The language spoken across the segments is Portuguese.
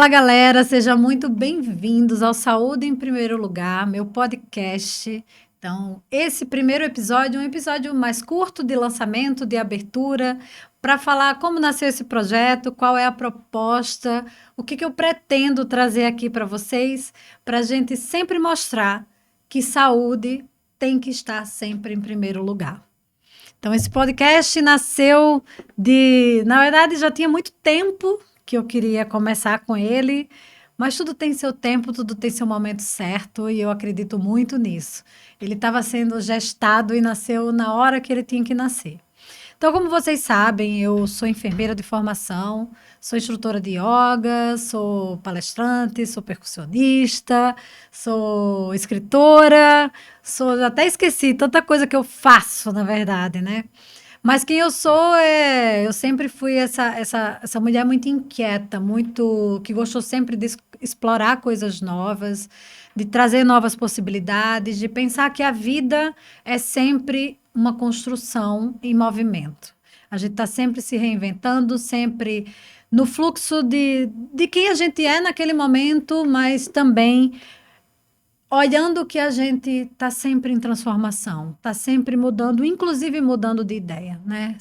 Fala galera, sejam muito bem-vindos ao Saúde em Primeiro Lugar, meu podcast. Então, esse primeiro episódio é um episódio mais curto de lançamento, de abertura, para falar como nasceu esse projeto, qual é a proposta, o que eu pretendo trazer aqui para vocês, para a gente sempre mostrar que saúde tem que estar sempre em primeiro lugar. Então, esse podcast nasceu na verdade, já tinha muito tempo que eu queria começar com ele, mas tudo tem seu tempo, tudo tem seu momento certo e eu acredito muito nisso. Ele estava sendo gestado e nasceu na hora que ele tinha que nascer. Então, como vocês sabem, eu sou enfermeira de formação, sou instrutora de yoga, sou palestrante, sou percussionista, sou escritora, até esqueci tanta coisa que eu faço, na verdade, né? Mas quem eu sou eu sempre fui essa mulher muito inquieta, muito que gostou sempre de explorar coisas novas, de trazer novas possibilidades, de pensar que a vida é sempre uma construção em movimento. A gente está sempre se reinventando, sempre no fluxo de quem a gente é naquele momento, mas também olhando que a gente está sempre em transformação, está sempre mudando, inclusive mudando de ideia, né?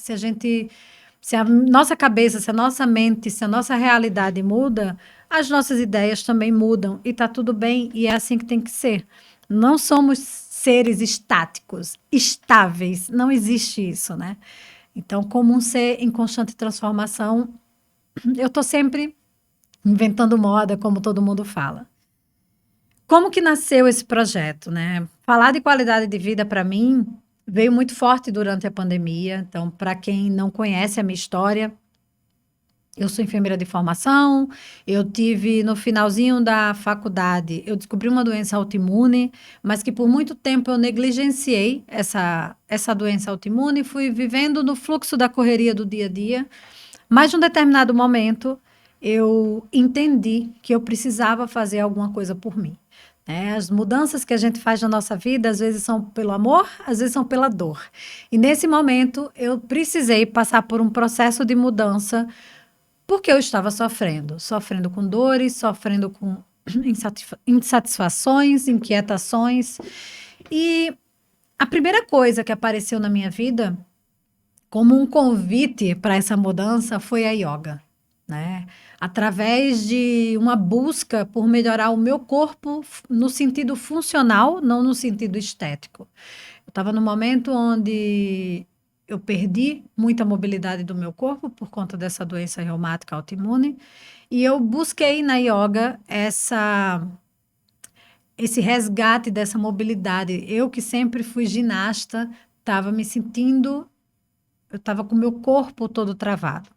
Se a nossa cabeça, se a nossa mente, se a nossa realidade muda, as nossas ideias também mudam e está tudo bem e é assim que tem que ser. Não somos seres estáticos, estáveis, não existe isso, né? Então, como um ser em constante transformação, eu estou sempre inventando moda, como todo mundo fala. Como que nasceu esse projeto, né? Falar de qualidade de vida para mim veio muito forte durante a pandemia. Então, para quem não conhece a minha história, eu sou enfermeira de formação. Eu tive no finalzinho da faculdade, eu descobri uma doença autoimune, mas que por muito tempo eu negligenciei essa doença autoimune, fui vivendo no fluxo da correria do dia a dia. Mas, de um determinado momento, eu entendi que eu precisava fazer alguma coisa por mim. Né? As mudanças que a gente faz na nossa vida, às vezes são pelo amor, às vezes são pela dor. E nesse momento, eu precisei passar por um processo de mudança, porque eu estava sofrendo com dores, sofrendo com insatisfações, inquietações. E a primeira coisa que apareceu na minha vida como um convite para essa mudança foi a yoga, né? Através de uma busca por melhorar o meu corpo no sentido funcional, não no sentido estético. Eu estava num momento onde eu perdi muita mobilidade do meu corpo por conta dessa doença reumática autoimune e eu busquei na yoga esse resgate dessa mobilidade. Eu que sempre fui ginasta, estava me sentindo eu estava com o meu corpo todo travado.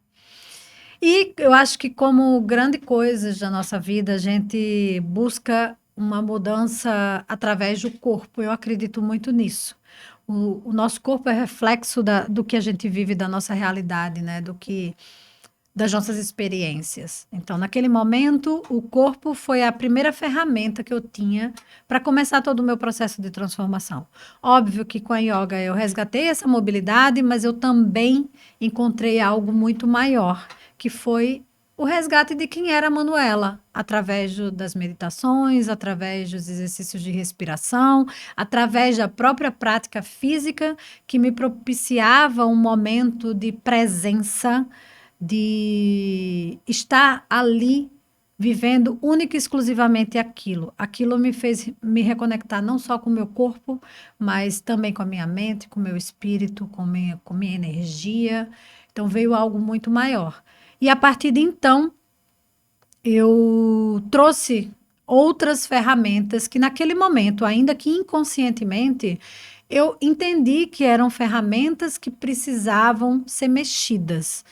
E eu acho que, como grande coisa da nossa vida, a gente busca uma mudança através do corpo. Eu acredito muito nisso. O nosso corpo é reflexo do que a gente vive, da nossa realidade, né? Das nossas experiências. Então, naquele momento, o corpo foi a primeira ferramenta que eu tinha para começar todo o meu processo de transformação. Óbvio que com a yoga eu resgatei essa mobilidade, mas eu também encontrei algo muito maior, que foi o resgate de quem era a Manuela, através das meditações, através dos exercícios de respiração, através da própria prática física, que me propiciava um momento de presença, de estar ali vivendo única e exclusivamente aquilo. Aquilo me fez me reconectar não só com o meu corpo, mas também com a minha mente, com o meu espírito, com minha energia. Então veio algo muito maior. E a partir de então, eu trouxe outras ferramentas que naquele momento, ainda que inconscientemente, eu entendi que eram ferramentas que precisavam ser mexidas,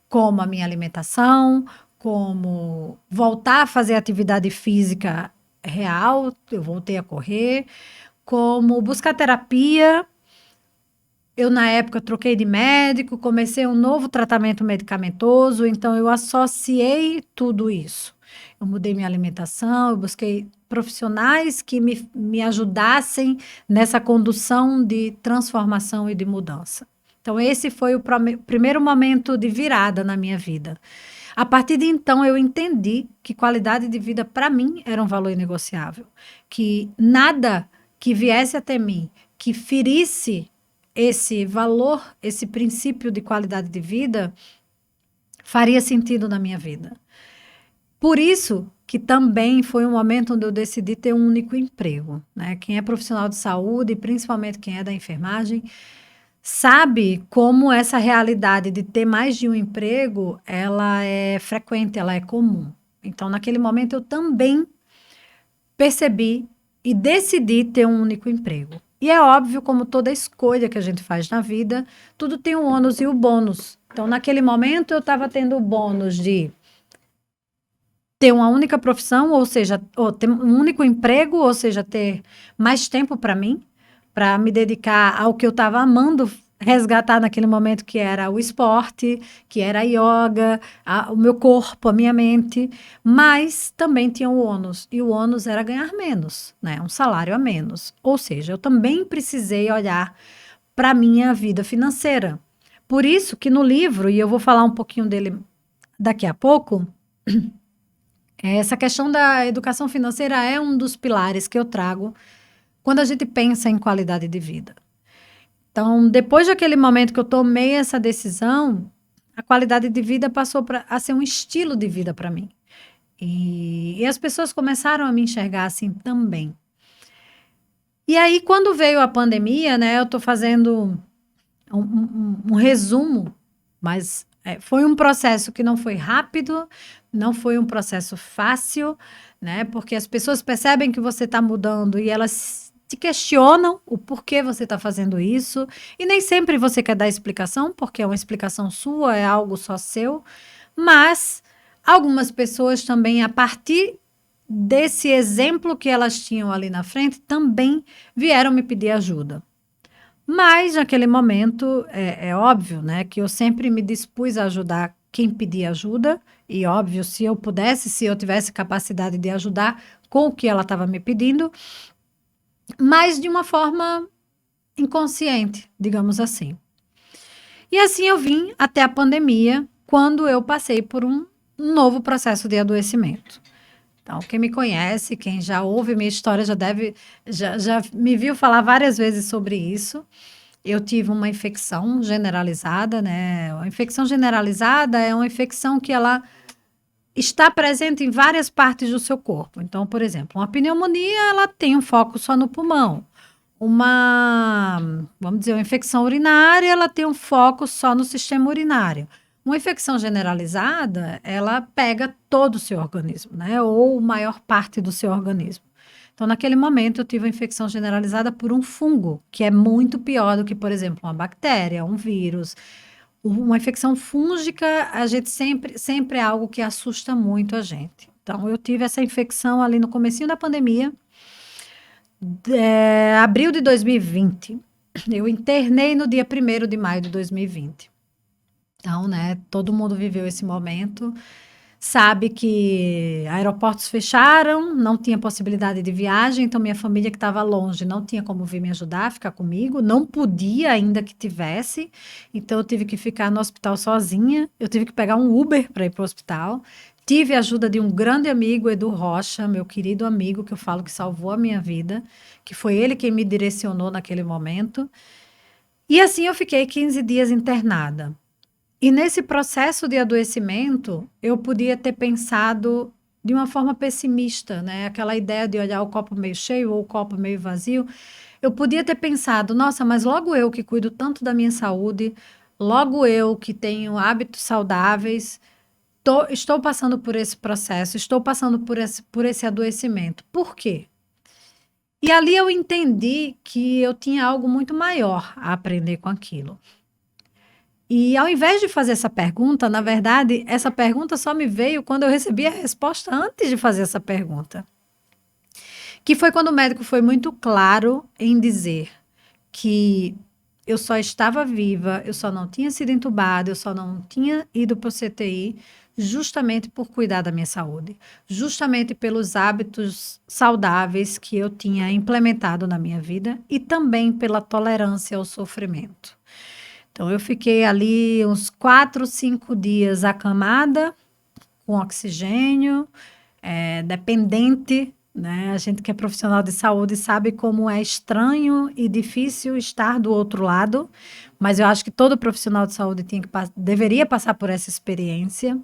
como a minha alimentação, como voltar a fazer atividade física real, eu voltei a correr, como buscar terapia. Eu, na época, troquei de médico, comecei um novo tratamento medicamentoso, então eu associei tudo isso. Eu mudei minha alimentação, eu busquei profissionais que me ajudassem nessa condução de transformação e de mudança. Então, esse foi o primeiro momento de virada na minha vida. A partir de então, eu entendi que qualidade de vida para mim era um valor inegociável, que nada que viesse até mim que ferisse esse valor, esse princípio de qualidade de vida, faria sentido na minha vida. Por isso que também foi um momento onde eu decidi ter um único emprego, né? Quem é profissional de saúde, principalmente quem é da enfermagem, sabe como essa realidade de ter mais de um emprego, ela é frequente, ela é comum. Então, naquele momento, eu também percebi e decidi ter um único emprego. E é óbvio, como toda escolha que a gente faz na vida, tudo tem o ônus e o bônus. Então, naquele momento, eu estava tendo o bônus de ter uma única profissão, ou seja, ou ter um único emprego, ou seja, ter mais tempo para mim, para me dedicar ao que eu estava amando resgatar naquele momento, que era o esporte, que era a yoga, o meu corpo, a minha mente, mas também tinha o ônus, e o ônus era ganhar menos, né? Um salário a menos. Ou seja, eu também precisei olhar para a minha vida financeira. Por isso que no livro, e eu vou falar um pouquinho dele daqui a pouco, essa questão da educação financeira é um dos pilares que eu trago quando a gente pensa em qualidade de vida. Então, depois daquele momento que eu tomei essa decisão, a qualidade de vida passou a ser um estilo de vida para mim. E as pessoas começaram a me enxergar assim também. E aí, quando veio a pandemia, né, eu estou fazendo um resumo, mas foi um processo que não foi rápido, não foi um processo fácil, né? Porque as pessoas percebem que você está mudando e elas te questionam o porquê você está fazendo isso, e nem sempre você quer dar explicação, porque é uma explicação sua, é algo só seu, mas algumas pessoas também, a partir desse exemplo que elas tinham ali na frente, também vieram me pedir ajuda. Mas, naquele momento, é óbvio, né, que eu sempre me dispus a ajudar quem pedia ajuda, e óbvio, se eu pudesse, se eu tivesse capacidade de ajudar com o que ela estava me pedindo, mas de uma forma inconsciente, digamos assim. E assim eu vim até a pandemia, quando eu passei por um novo processo de adoecimento. Então, quem me conhece, quem já ouve minha história, já me viu falar várias vezes sobre isso. Eu tive uma infecção generalizada, né? A infecção generalizada é uma infecção que ela está presente em várias partes do seu corpo. Então, por exemplo, uma pneumonia, ela tem um foco só no pulmão. Vamos dizer, uma infecção urinária, ela tem um foco só no sistema urinário. Uma infecção generalizada, ela pega todo o seu organismo, né? Ou maior parte do seu organismo. Então, naquele momento, eu tive uma infecção generalizada por um fungo, que é muito pior do que, por exemplo, uma bactéria, um vírus. Uma infecção fúngica, a gente sempre é algo que assusta muito a gente. Então, eu tive essa infecção ali no comecinho da pandemia, abril de 2020. Eu internei no dia 1º de maio de 2020. Então, né, todo mundo viveu esse momento, sabe que aeroportos fecharam, não tinha possibilidade de viagem, então minha família que estava longe não tinha como vir me ajudar, ficar comigo, não podia ainda que tivesse, então eu tive que ficar no hospital sozinha, eu tive que pegar um Uber para ir para o hospital, tive a ajuda de um grande amigo, Edu Rocha, meu querido amigo, que eu falo que salvou a minha vida, que foi ele quem me direcionou naquele momento, e assim eu fiquei 15 dias internada. E nesse processo de adoecimento, eu podia ter pensado de uma forma pessimista, né? Aquela ideia de olhar o copo meio cheio ou o copo meio vazio. Eu podia ter pensado, nossa, mas logo eu que cuido tanto da minha saúde, logo eu que tenho hábitos saudáveis, estou passando por esse processo, estou passando por esse adoecimento. Por quê? E ali eu entendi que eu tinha algo muito maior a aprender com aquilo. E ao invés de fazer essa pergunta, na verdade, essa pergunta só me veio quando eu recebi a resposta antes de fazer essa pergunta. Que foi quando o médico foi muito claro em dizer que eu só estava viva, eu só não tinha sido entubada, eu só não tinha ido para o CTI justamente por cuidar da minha saúde, justamente pelos hábitos saudáveis que eu tinha implementado na minha vida e também pela tolerância ao sofrimento. Então, eu fiquei ali uns 4, 5 dias acamada, com oxigênio, dependente, né? A gente que é profissional de saúde sabe como é estranho e difícil estar do outro lado, mas eu acho que todo profissional de saúde deveria passar por essa experiência.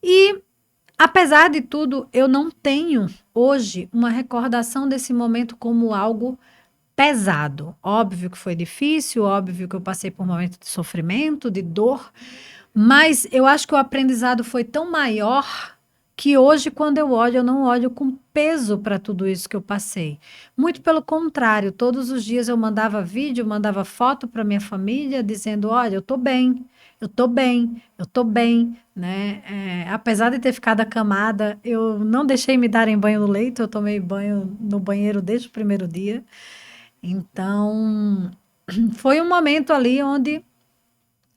E, apesar de tudo, eu não tenho hoje uma recordação desse momento como algo pesado. Óbvio que foi difícil, óbvio que eu passei por um momento de sofrimento, de dor, mas eu acho que o aprendizado foi tão maior que hoje, quando eu olho, eu não olho com peso para tudo isso que eu passei. Muito pelo contrário, todos os dias eu mandava vídeo, mandava foto para minha família, dizendo: olha, eu tô bem, eu tô bem, eu tô bem, né? Apesar de ter ficado acamada, eu não deixei me darem banho no leito, eu tomei banho no banheiro desde o primeiro dia. Então, foi um momento ali onde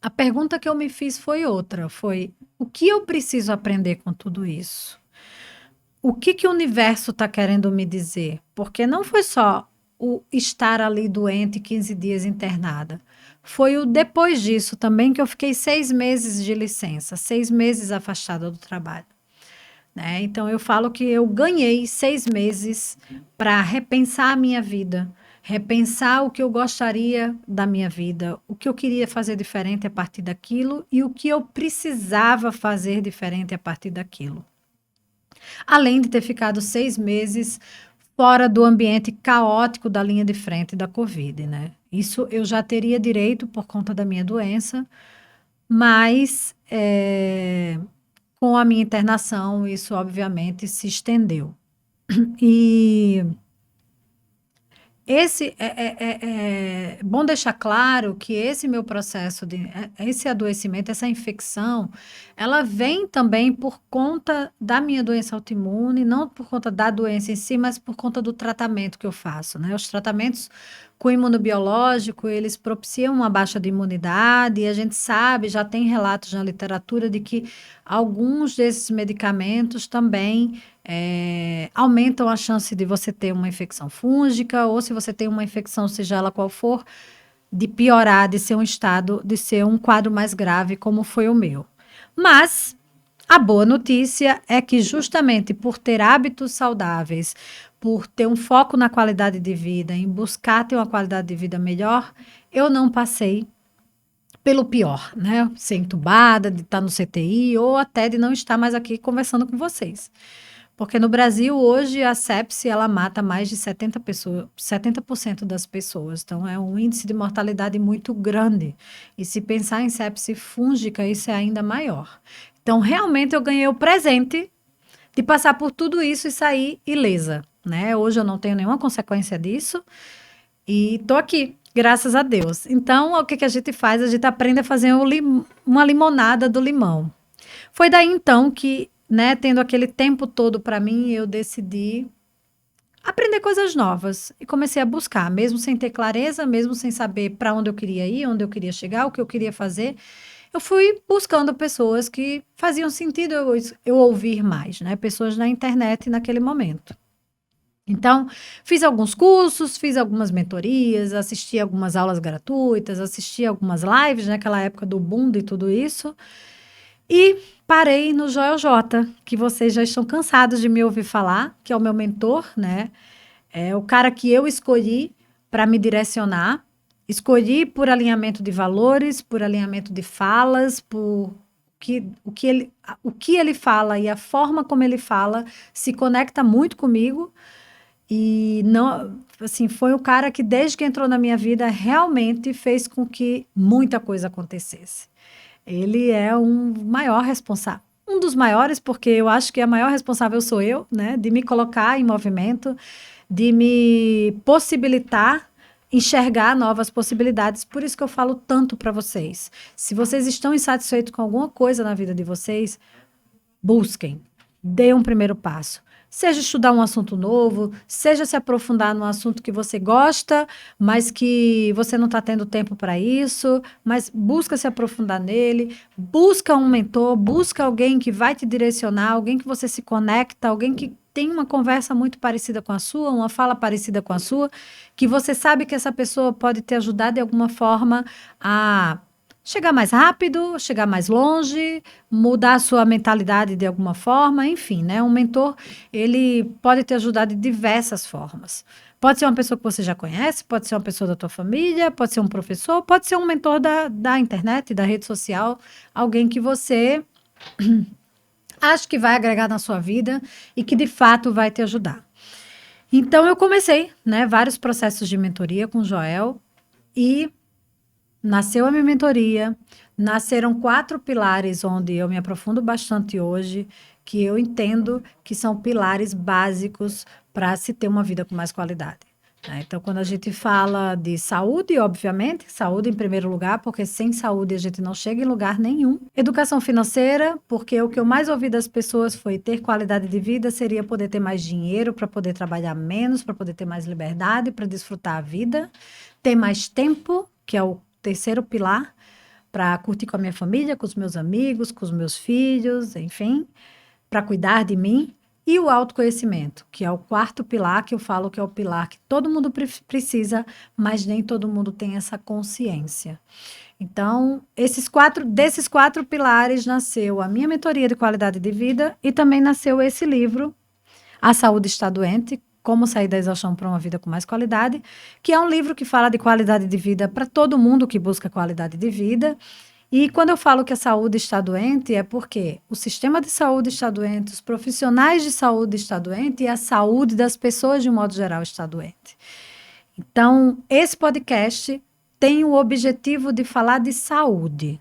a pergunta que eu me fiz foi outra, foi: o que eu preciso aprender com tudo isso? O que o universo está querendo me dizer? Porque não foi só o estar ali doente, 15 dias internada. Foi o depois disso também que eu fiquei 6 meses de licença, 6 meses afastada do trabalho, né? Então eu falo que eu ganhei 6 meses para repensar a minha vida, repensar o que eu gostaria da minha vida, o que eu queria fazer diferente a partir daquilo e o que eu precisava fazer diferente a partir daquilo. Além de ter ficado 6 meses fora do ambiente caótico da linha de frente da Covid, né? Isso eu já teria direito por conta da minha doença, mas com a minha internação, isso obviamente se estendeu. E é bom deixar claro que esse meu processo esse adoecimento, essa infecção, ela vem também por conta da minha doença autoimune, não por conta da doença em si, mas por conta do tratamento que eu faço, né? Os tratamentos com imunobiológico, eles propiciam uma baixa de imunidade, e a gente sabe, já tem relatos na literatura de que alguns desses medicamentos também aumentam a chance de você ter uma infecção fúngica, ou se você tem uma infecção, seja ela qual for, de piorar, de ser de ser um quadro mais grave, como foi o meu. Mas a boa notícia é que, justamente por ter hábitos saudáveis, por ter um foco na qualidade de vida, em buscar ter uma qualidade de vida melhor, eu não passei pelo pior, né? Ser entubada, de estar no CTI, ou até de não estar mais aqui conversando com vocês. Porque no Brasil, hoje, a sepse, ela mata mais de 70% das pessoas. Então, é um índice de mortalidade muito grande. E se pensar em sepse fúngica, isso é ainda maior. Então, realmente, eu ganhei o presente de passar por tudo isso e sair ilesa, né? Hoje eu não tenho nenhuma consequência disso e tô aqui, graças a Deus. Então, o que a gente faz? A gente aprende a fazer uma limonada do limão. Foi daí, então, que, né, tendo aquele tempo todo para mim, eu decidi aprender coisas novas e comecei a buscar, mesmo sem ter clareza, mesmo sem saber para onde eu queria ir, onde eu queria chegar, o que eu queria fazer. Eu fui buscando pessoas que faziam sentido eu ouvir mais, né? Pessoas na internet naquele momento. Então, fiz alguns cursos, fiz algumas mentorias, assisti algumas aulas gratuitas, assisti algumas lives naquela época do boom e tudo isso. E parei no Joel J, que vocês já estão cansados de me ouvir falar, que é o meu mentor, né? É o cara que eu escolhi para me direcionar. Escolhi por alinhamento de valores, por alinhamento de falas, o que ele fala e a forma como ele fala se conecta muito comigo. E não, assim, foi o cara que, desde que entrou na minha vida, realmente fez com que muita coisa acontecesse. Ele é um maior responsável. Um dos maiores, porque eu acho que a maior responsável sou eu, né? De me colocar em movimento, de me possibilitar enxergar novas possibilidades. Por isso que eu falo tanto para vocês. Se vocês estão insatisfeitos com alguma coisa na vida de vocês, busquem, dê um primeiro passo. Seja estudar um assunto novo, seja se aprofundar num assunto que você gosta, mas que você não está tendo tempo para isso, mas busca se aprofundar nele, busca um mentor, busca alguém que vai te direcionar, alguém que você se conecta, alguém que tem uma conversa muito parecida com a sua, uma fala parecida com a sua, que você sabe que essa pessoa pode te ajudar de alguma forma a chegar mais rápido, chegar mais longe, mudar a sua mentalidade de alguma forma, enfim, né? Um mentor, ele pode te ajudar de diversas formas. Pode ser uma pessoa que você já conhece, pode ser uma pessoa da tua família, pode ser um professor, pode ser um mentor da internet, da rede social, alguém que você acha que vai agregar na sua vida e que de fato vai te ajudar. Então eu comecei, né, vários processos de mentoria com o Joel e nasceu a minha mentoria, nasceram 4 pilares onde eu me aprofundo bastante hoje, que eu entendo que são pilares básicos para se ter uma vida com mais qualidade, né? Então, quando a gente fala de saúde, obviamente, saúde em primeiro lugar, porque sem saúde a gente não chega em lugar nenhum. Educação financeira, porque o que eu mais ouvi das pessoas foi ter qualidade de vida seria poder ter mais dinheiro para poder trabalhar menos, para poder ter mais liberdade, para desfrutar a vida, ter mais tempo, que é o terceiro pilar, para curtir com a minha família, com os meus amigos, com os meus filhos, enfim, para cuidar de mim. E o autoconhecimento, que é o quarto pilar, que eu falo que é o pilar que todo mundo precisa, mas nem todo mundo tem essa consciência. Então, desses 4 pilares nasceu a minha mentoria de qualidade de vida e também nasceu esse livro, A Saúde Está Doente, Como Sair da Exaustão para uma Vida com Mais Qualidade, que é um livro que fala de qualidade de vida para todo mundo que busca qualidade de vida. E quando eu falo que a saúde está doente, é porque o sistema de saúde está doente, os profissionais de saúde estão doentes e a saúde das pessoas, de um modo geral, está doente. Então, esse podcast tem o objetivo de falar de saúde,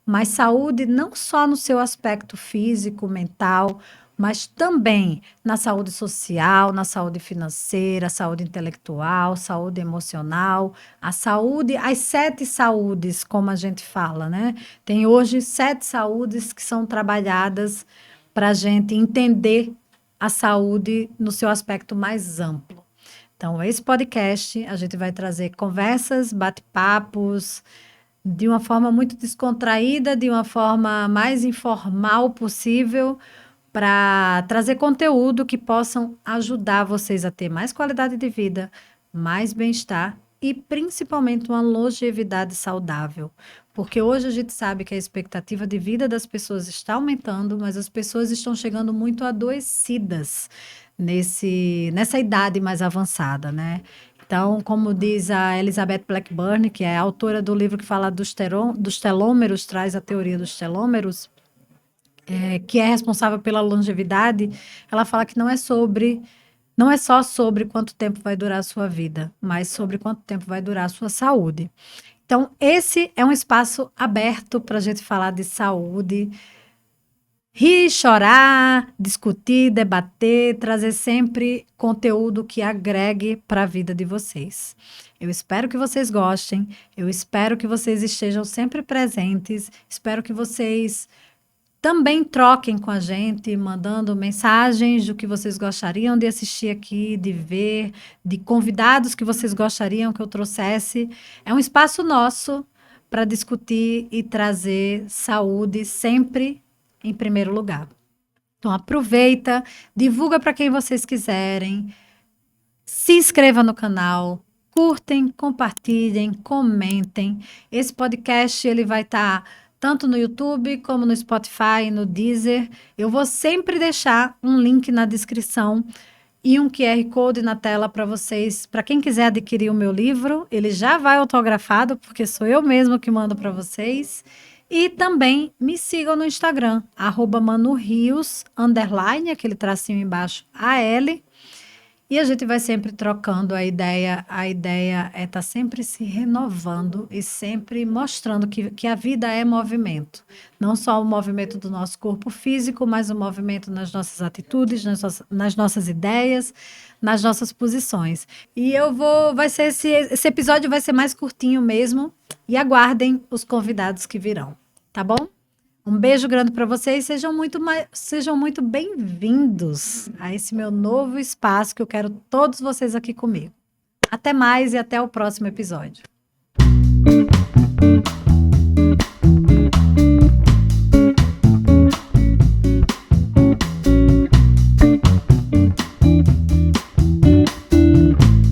mas saúde não só no seu aspecto físico, mental, mas também na saúde social, na saúde financeira, saúde intelectual, saúde emocional, a saúde, as 7 saúdes, como a gente fala, né? Tem hoje 7 saúdes que são trabalhadas para a gente entender a saúde no seu aspecto mais amplo. Então, esse podcast, a gente vai trazer conversas, bate-papos, de uma forma muito descontraída, de uma forma mais informal possível, para trazer conteúdo que possam ajudar vocês a ter mais qualidade de vida, mais bem-estar e principalmente uma longevidade saudável. Porque hoje a gente sabe que a expectativa de vida das pessoas está aumentando, mas as pessoas estão chegando muito adoecidas nessa idade mais avançada, né? Então, como diz a Elizabeth Blackburn, que é a autora do livro que fala dos telômeros, traz a teoria dos telômeros, que é responsável pela longevidade, ela fala que não é só sobre quanto tempo vai durar a sua vida, mas sobre quanto tempo vai durar a sua saúde. Então, esse é um espaço aberto para a gente falar de saúde, rir, chorar, discutir, debater, trazer sempre conteúdo que agregue para a vida de vocês. Eu espero que vocês gostem, eu espero que vocês estejam sempre presentes, espero que vocês também troquem com a gente, mandando mensagens do que vocês gostariam de assistir aqui, de ver, de convidados que vocês gostariam que eu trouxesse. É um espaço nosso para discutir e trazer saúde sempre em primeiro lugar. Então aproveita, divulga para quem vocês quiserem, se inscreva no canal, curtem, compartilhem, comentem. Esse podcast ele vai estar tanto no YouTube como no Spotify, no Deezer. Eu vou sempre deixar um link na descrição e um QR Code na tela para vocês, para quem quiser adquirir o meu livro, ele já vai autografado, porque sou eu mesmo que mando para vocês. E também me sigam no Instagram, @manurios_, aquele tracinho embaixo, AL. E a gente vai sempre trocando a ideia. A ideia é estar sempre se renovando e sempre mostrando que a vida é movimento. Não só o movimento do nosso corpo físico, mas o movimento nas nossas atitudes, nas nossas ideias, nas nossas posições. E esse episódio vai ser mais curtinho mesmo. E aguardem os convidados que virão, tá bom? Um beijo grande para vocês, sejam muito bem-vindos a esse meu novo espaço que eu quero todos vocês aqui comigo. Até mais e até o próximo episódio.